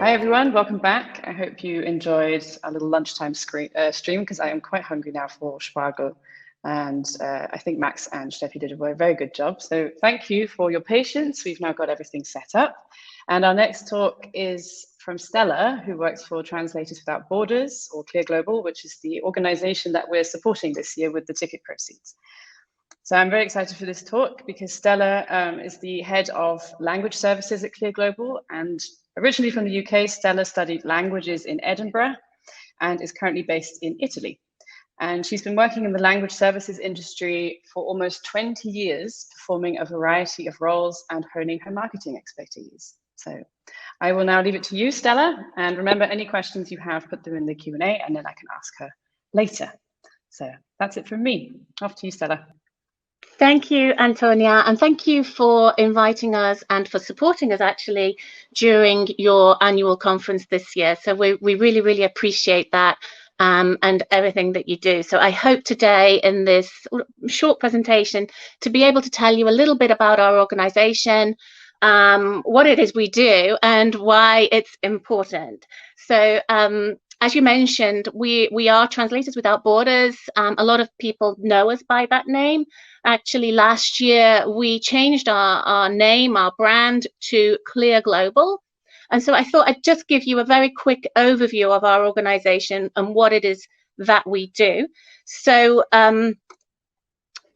Hi everyone, welcome back. I hope you enjoyed our little lunchtime stream because I am quite hungry now for Spargo. And I think Max and Steffi did a very good job. So thank you for your patience. We've now got everything set up. And our next talk is from Stella, who works for Translators Without Borders, or Clear Global, which is the organization that we're supporting this year with the ticket proceeds. So I'm very excited for this talk because Stella is the head of language services at Clear Global, and originally from the UK, Stella studied languages in Edinburgh and is currently based in Italy. And she's been working in the language services industry for almost 20 years, performing a variety of roles and honing her marketing expertise. So I will now leave it to you, Stella. And remember, any questions you have, put them in the Q&A, and then I can ask her later. So that's it from me. Off to you, Stella. Thank you, Antonia, and thank you for inviting us and for supporting us actually during your annual conference this year. So we really, really appreciate that and everything that you do. So I hope today in this short presentation to be able to tell you a little bit about our organization, what it is we do and why it's important. So as you mentioned, we are Translators Without Borders. A lot of people know us by that name. Actually, last year, we changed our name, our brand to Clear Global. And so I thought I'd just give you a very quick overview of our organization and what it is that we do. So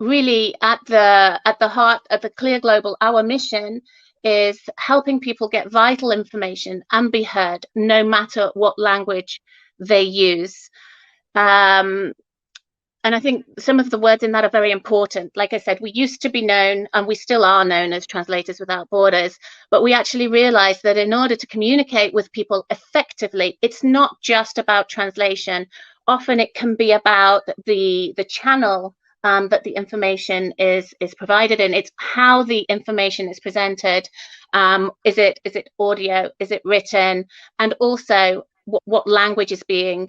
really at the heart of the Clear Global, our mission is helping people get vital information and be heard no matter what language they use. And I think some of the words in that are very important. Like I said, we used to be known, and we still are known as Translators Without Borders, but we actually realized that in order to communicate with people effectively, it's not just about translation. Often it can be about the channel that the information is provided in. It's how the information is presented. Is it audio? Is it written? And also what language is being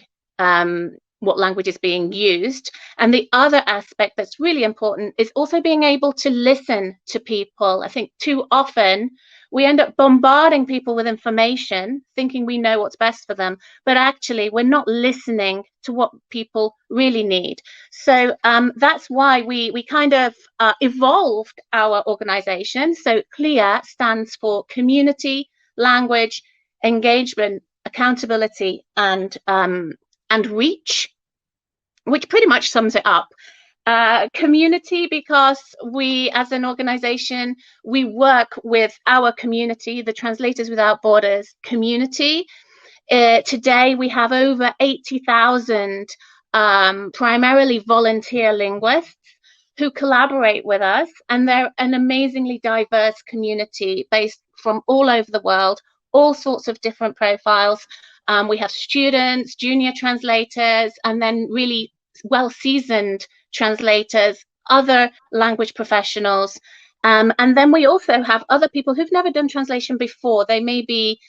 used. And the other aspect that's really important is also being able to listen to people. I think too often we end up bombarding people with information, thinking we know what's best for them, but actually we're not listening to what people really need. So that's why we kind of evolved our organization. So CLEAR stands for Community, Language, Engagement, Accountability, and Reach, which pretty much sums it up. Community, because we as an organization, we work with our community, the Translators Without Borders community. Today we have over 80,000 primarily volunteer linguists who collaborate with us, and they're an amazingly diverse community based from all over the world, all sorts of different profiles. We have students, junior translators, and then really well-seasoned translators, other language professionals. And then we also have other people who've never done translation before. They may be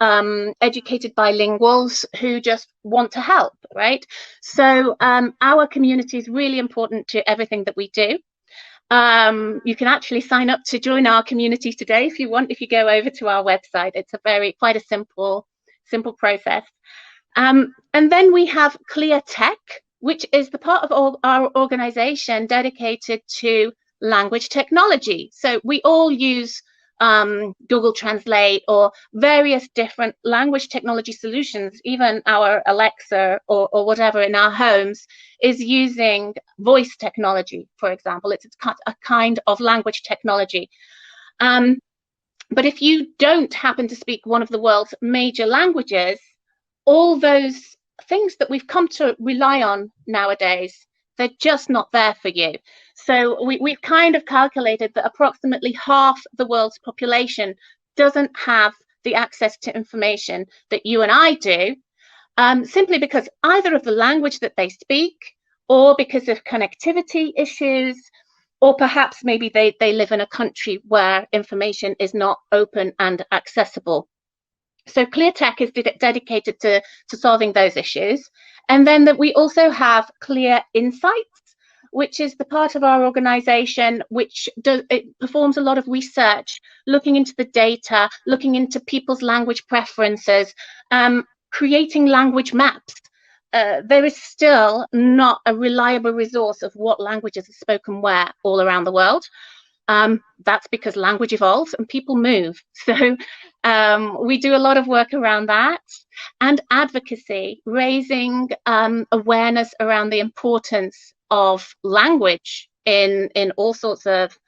educated bilinguals who just want to help, right? So our community is really important to everything that we do. You can actually sign up to join our community today if you want, if you go over to our website. It's quite a simple process. And then we have Clear Tech, which is the part of our organization dedicated to language technology. So we all use Google Translate or various different language technology solutions. Even our Alexa or whatever in our homes is using voice technology, for example. It's a kind of language technology. But if you don't happen to speak one of the world's major languages, all those things that we've come to rely on nowadays, they're just not there for you. So we've kind of calculated that approximately half the world's population doesn't have the access to information that you and I do, simply because either of the language that they speak, or because of connectivity issues, or perhaps maybe they live in a country where information is not open and accessible. So Clear Tech is dedicated to solving those issues. And then that we also have Clear Insights, which is the part of our organization which performs a lot of research, looking into the data, looking into people's language preferences, creating language maps. There is still not a reliable resource of what languages are spoken where all around the world. That's because language evolves and people move. So we do a lot of work around that, and advocacy, raising awareness around the importance of language in all sorts of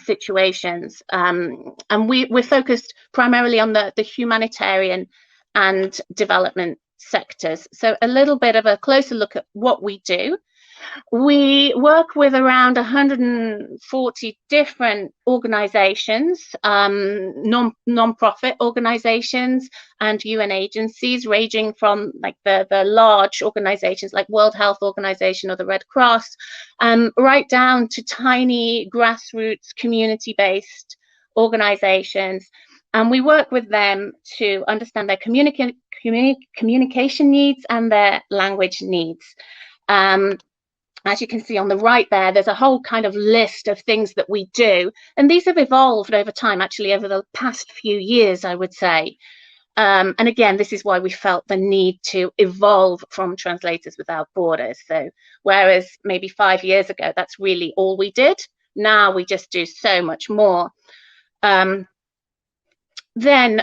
situations. And we're focused primarily on the humanitarian and development sectors. So a little bit of a closer look at what we do. We work with around 140 different organizations, non-profit organizations and UN agencies, ranging from like the large organizations like World Health Organization or the Red Cross, right down to tiny grassroots community-based organizations. And we work with them to understand their communication needs and their language needs. As you can see on the right there, there's a whole kind of list of things that we do. And these have evolved over time, actually, over the past few years, I would say. And again, this is why we felt the need to evolve from Translators Without Borders. So whereas maybe 5 years ago, that's really all we did, now we just do so much more. Then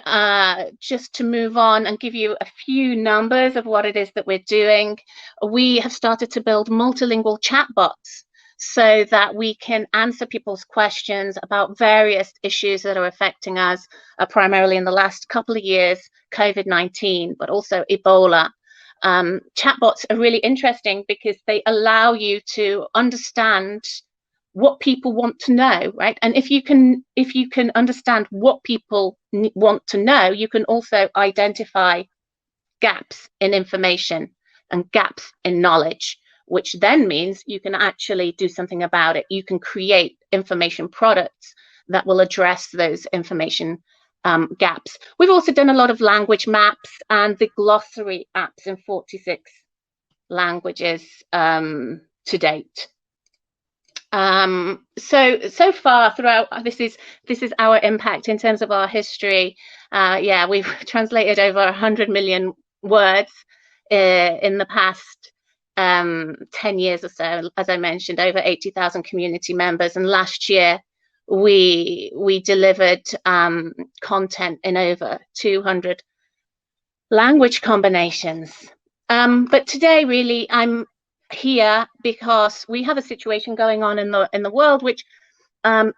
just to move on and give you a few numbers of what it is that we're doing, we have started to build multilingual chatbots so that we can answer people's questions about various issues that are affecting us, primarily in the last couple of years, COVID-19, but also Ebola. Chatbots are really interesting because they allow you to understand what people want to know, right? And if you can understand what people want to know, you can also identify gaps in information and gaps in knowledge, which then means you can actually do something about it. You can create information products that will address those information gaps. We've also done a lot of language maps and the glossary apps in 46 languages to date. So far throughout, this is our impact in terms of our history. Yeah, we've translated over 100 million words in the past 10 years or so. As I mentioned, over 80,000 community members, and last year we delivered content in over 200 language combinations. But today, really, I'm here because we have a situation going on in the world which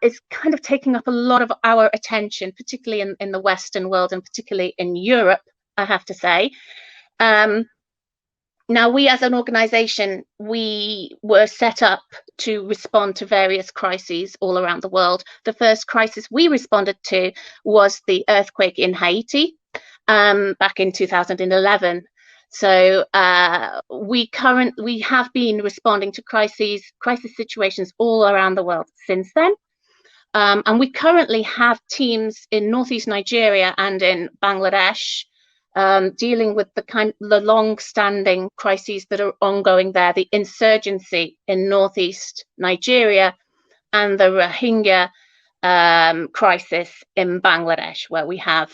is kind of taking up a lot of our attention, particularly in the Western world and particularly in Europe, I have to say. Now, we as an organization, we were set up to respond to various crises all around the world. The first crisis we responded to was the earthquake in Haiti back in 2011. So we have been responding to crisis situations all around the world since then. And we currently have teams in northeast Nigeria and in Bangladesh dealing with the long-standing crises that are ongoing there, the insurgency in northeast Nigeria and the Rohingya crisis in Bangladesh, where we have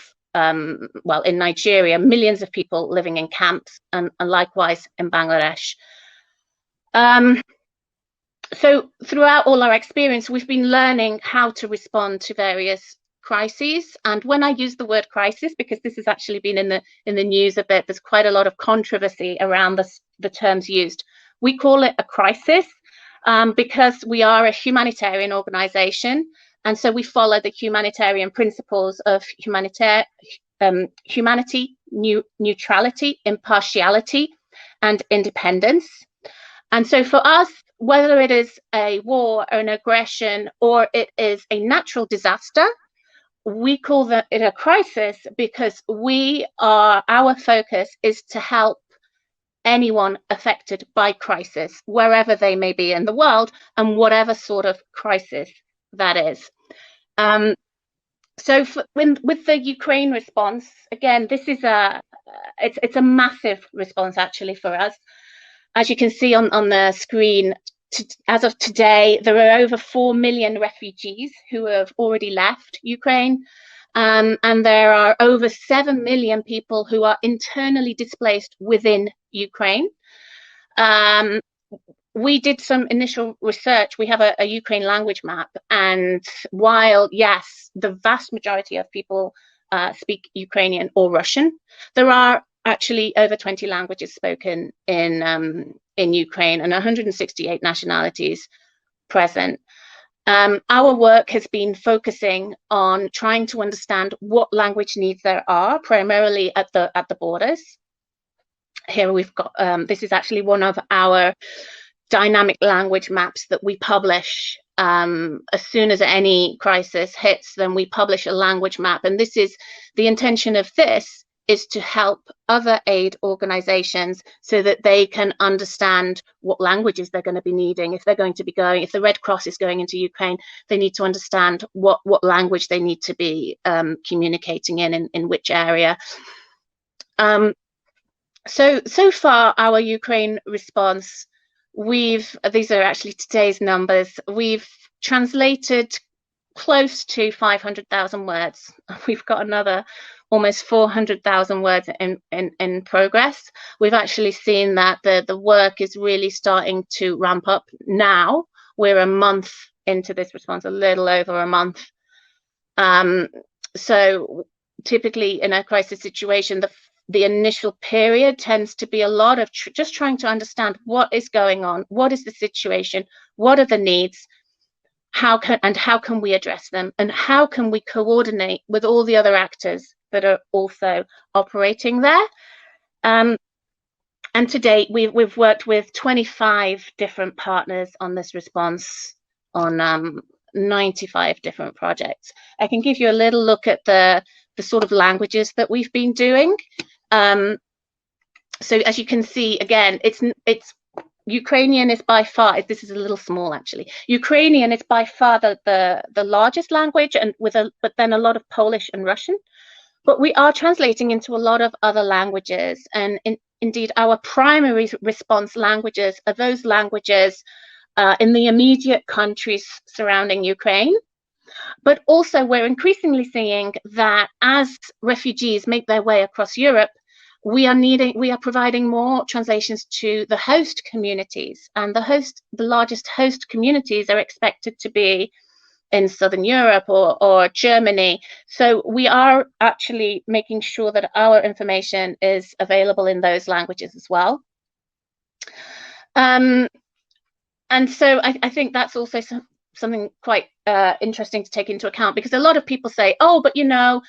well, in Nigeria, millions of people living in camps, and likewise in Bangladesh. So throughout all our experience, we've been learning how to respond to various crises. And when I use the word crisis, because this has actually been in the news a bit, there's quite a lot of controversy around the terms used. We call it a crisis because we are a humanitarian organization. And so we follow the humanitarian principles of humanity, neutrality, impartiality, and independence. And so for us, whether it is a war or an aggression or it is a natural disaster, we call it a crisis because our focus is to help anyone affected by crisis, wherever they may be in the world and whatever sort of crisis that is. So with the Ukraine response, again, this is it's a massive response actually for us. As you can see on the screen, as of today, there are over 4 million refugees who have already left Ukraine. And there are over 7 million people who are internally displaced within Ukraine. We did some initial research. We have a Ukraine language map. And while, yes, the vast majority of people speak Ukrainian or Russian, there are actually over 20 languages spoken in Ukraine and 168 nationalities present. Our work has been focusing on trying to understand what language needs there are, primarily at the borders. Here we've got, this is actually one of our dynamic language maps that we publish. As soon as any crisis hits, then we publish a language map. And this is, the intention of this is to help other aid organizations so that they can understand what languages they're going to be needing. If they're going to be going, if the Red Cross is going into Ukraine, they need to understand what language they need to be communicating in which area. So far, our Ukraine response, these are actually today's numbers, we've translated close to 500,000 words. We've got another almost 400,000 words in progress. We've actually seen that the work is really starting to ramp up now. We're a month into this response, a little over a month. So typically in a crisis situation, the initial period tends to be a lot of just trying to understand what is going on, what is the situation, what are the needs, how can we address them, and how can we coordinate with all the other actors that are also operating there. And to date, we've worked with 25 different partners on this response on 95 different projects. I can give you a little look at the sort of languages that we've been doing. So as you can see, again, it's Ukrainian is by far, this is a little small actually. Ukrainian is by far the largest language, and but then a lot of Polish and Russian. But we are translating into a lot of other languages, and indeed our primary response languages are those languages in the immediate countries surrounding Ukraine. But also we're increasingly seeing that as refugees make their way across Europe, we are providing more translations to the host communities, and the largest host communities are expected to be in Southern Europe or Germany. So we are actually making sure that our information is available in those languages as well. And so I think that's also something quite interesting to take into account, because a lot of people say, oh, but you know,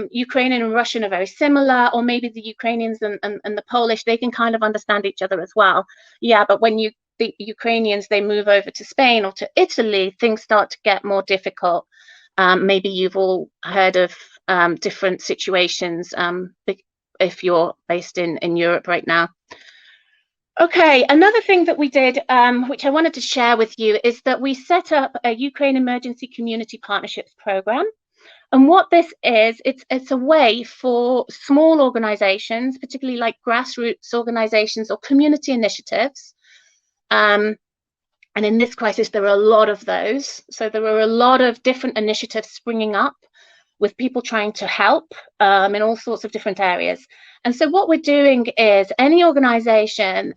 Ukrainian and Russian are very similar, or maybe the Ukrainians and the Polish, they can kind of understand each other as well. Yeah, but when the Ukrainians, they move over to Spain or to Italy, things start to get more difficult. Maybe you've all heard of different situations if you're based in Europe right now. Okay, another thing that we did, which I wanted to share with you, is that we set up a Ukraine Emergency Community Partnerships Program. And what this is, it's a way for small organizations, particularly like grassroots organizations or community initiatives. And in this crisis, there are a lot of those. So there are a lot of different initiatives springing up with people trying to help in all sorts of different areas. And so what we're doing is any organization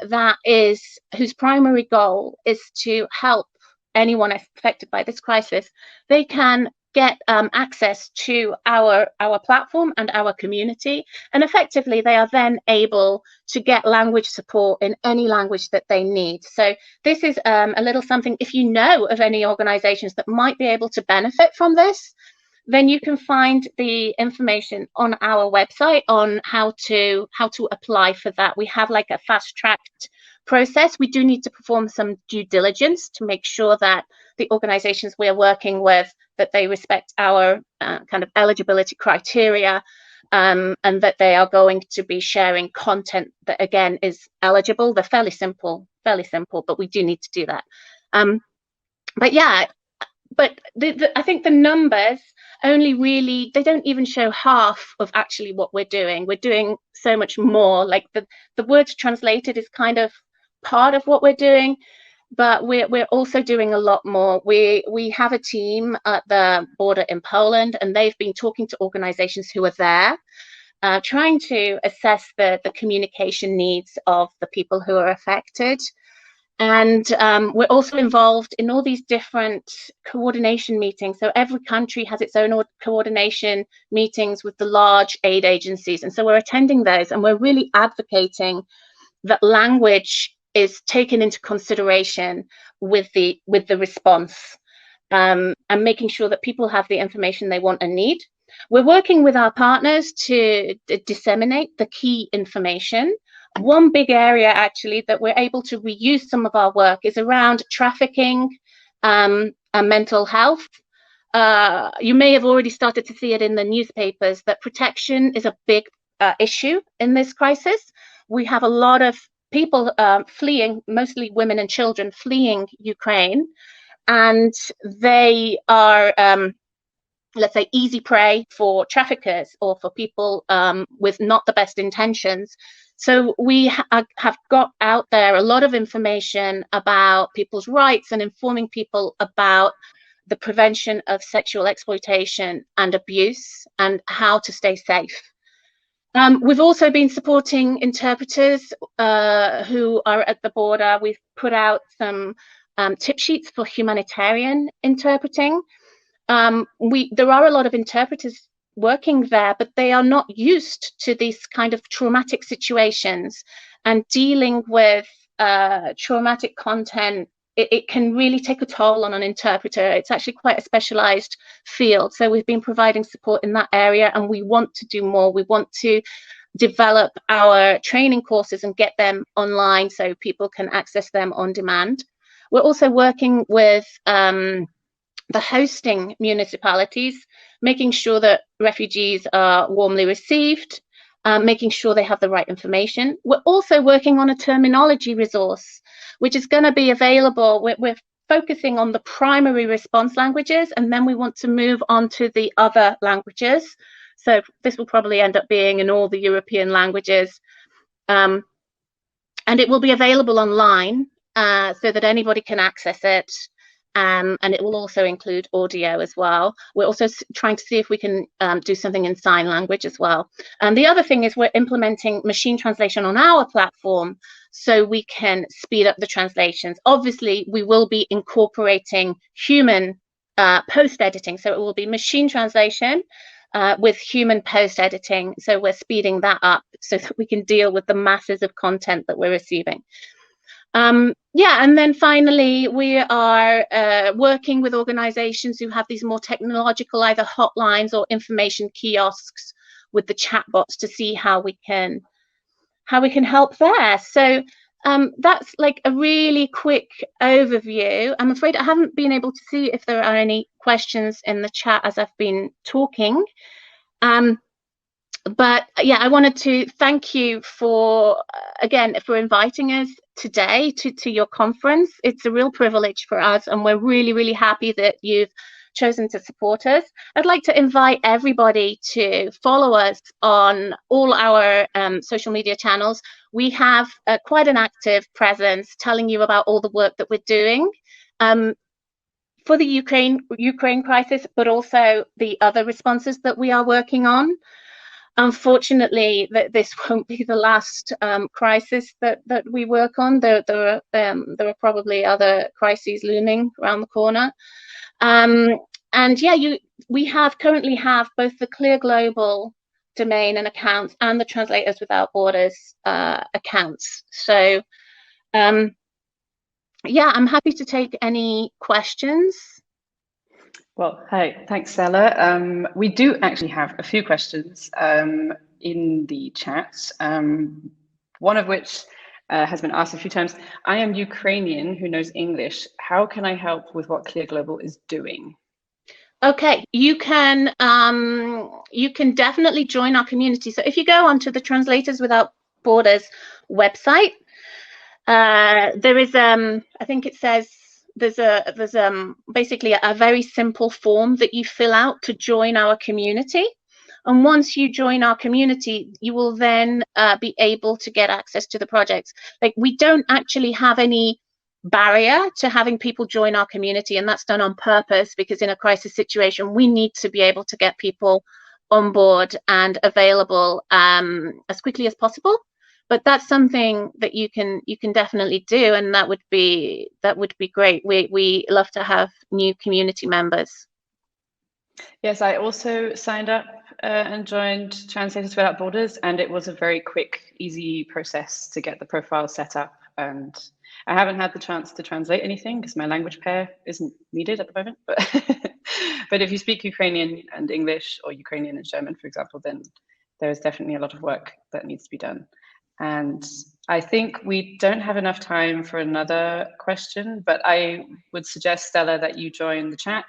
whose primary goal is to help anyone affected by this crisis, they can get access to our platform and our community, and effectively they are then able to get language support in any language that they need. So this is a little something, if you know of any organizations that might be able to benefit from this, then you can find the information on our website on how to apply for that. We have like a fast-tracked process. We do need to perform some due diligence to make sure that the organizations we are working with, that they respect our kind of eligibility criteria, and that they are going to be sharing content that, again, is eligible. They're fairly simple, but we do need to do that. But yeah, but I think the numbers only really, they don't even show half of actually what we're doing. We're doing so much more. Like the words translated is kind of part of what we're doing. but we're also doing a lot more. We have a team at the border in Poland, and they've been talking to organizations who are there, trying to assess the communication needs of the people who are affected. And we're also involved in all these different coordination meetings. So every country has its own coordination meetings with the large aid agencies. And so we're attending those, and we're really advocating that language is taken into consideration with the response, and making sure that people have the information they want and need. We're working with our partners to disseminate the key information. One big area actually that we're able to reuse some of our work is around trafficking and mental health. You may have already started to see it in the newspapers that protection is a big issue in this crisis. We have a lot of people fleeing, mostly women and children fleeing Ukraine, and they are let's say easy prey for traffickers or for people with not the best intentions. So we have got out there a lot of information about people's rights and informing people about the prevention of sexual exploitation and abuse and how to stay safe. We've also been supporting interpreters who are at the border. We've put out some tip sheets for humanitarian interpreting. There are a lot of interpreters working there, but they are not used to these kind of traumatic situations, and dealing with traumatic content, it can really take a toll on an interpreter. It's actually quite a specialized field. So we've been providing support in that area, and we want to do more. We want to develop our training courses and get them online so people can access them on demand. We're also working with the hosting municipalities, making sure that refugees are warmly received, making sure they have the right information. We're also working on a terminology resource, which is going to be available. We're focusing on the primary response languages, and then we want to move on to the other languages. So this will probably end up being in all the European languages. And it will be available online so that anybody can access it. And it will also include audio as well. We're also trying to see if we can do something in sign language as well. And the other thing is we're implementing machine translation on our platform so we can speed up the translations. Obviously, we will be incorporating human post-editing. So it will be machine translation with human post-editing. So we're speeding that up so that we can deal with the masses of content that we're receiving. Yeah, and then finally, we are working with organizations who have these more technological, either hotlines or information kiosks with the chatbots to see how we can help there. So that's like a really quick overview. I'm afraid I haven't been able to see if there are any questions in the chat as I've been talking. But yeah, I wanted to thank you for inviting us today to your conference. It's a real privilege for us, and we're really, really happy that you've chosen to support us. I'd like to invite everybody to follow us on all our social media channels. We have quite an active presence telling you about all the work that we're doing for the Ukraine crisis, but also the other responses that we are working on. Unfortunately, this won't be the last crisis that we work on. There are probably other crises looming around the corner. And yeah, we currently have both the Clear Global domain and accounts and the Translators Without Borders accounts. So yeah, I'm happy to take any questions. Well, hi, thanks, Stella. We do actually have a few questions in the chat, one of which has been asked a few times. I am Ukrainian who knows English. How can I help with what Clear Global is doing? Okay, you can definitely join our community. So if you go onto the Translators Without Borders website, there is I think it says there's basically a very simple form that you fill out to join our community. And once you join our community, you will then be able to get access to the projects. Like, we don't actually have any barrier to having people join our community, and that's done on purpose, because in a crisis situation we need to be able to get people on board and available as quickly as possible. But that's something that you can definitely do, and that would be great. We love to have new community members. Yes, I also signed up and joined Translators Without Borders, and it was a very quick, easy process to get the profile set up. And I haven't had the chance to translate anything because my language pair isn't needed at the moment. But but if you speak Ukrainian and English, or Ukrainian and German, for example, then there is definitely a lot of work that needs to be done. And I think we don't have enough time for another question, but I would suggest, Stella, that you join the chat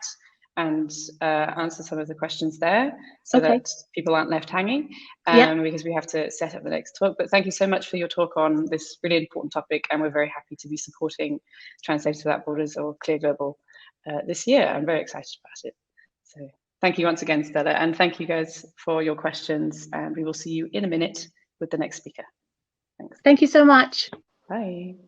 and answer some of the questions there, so that people aren't left hanging, because we have to set up the next talk. But thank you so much for your talk on this really important topic, and we're very happy to be supporting Translators Without Borders, or Clear Global, this year. I'm very excited about it. So thank you once again, Stella, and thank you guys for your questions, and we will see you in a minute with the next speaker. Thanks. Thank you so much. Bye.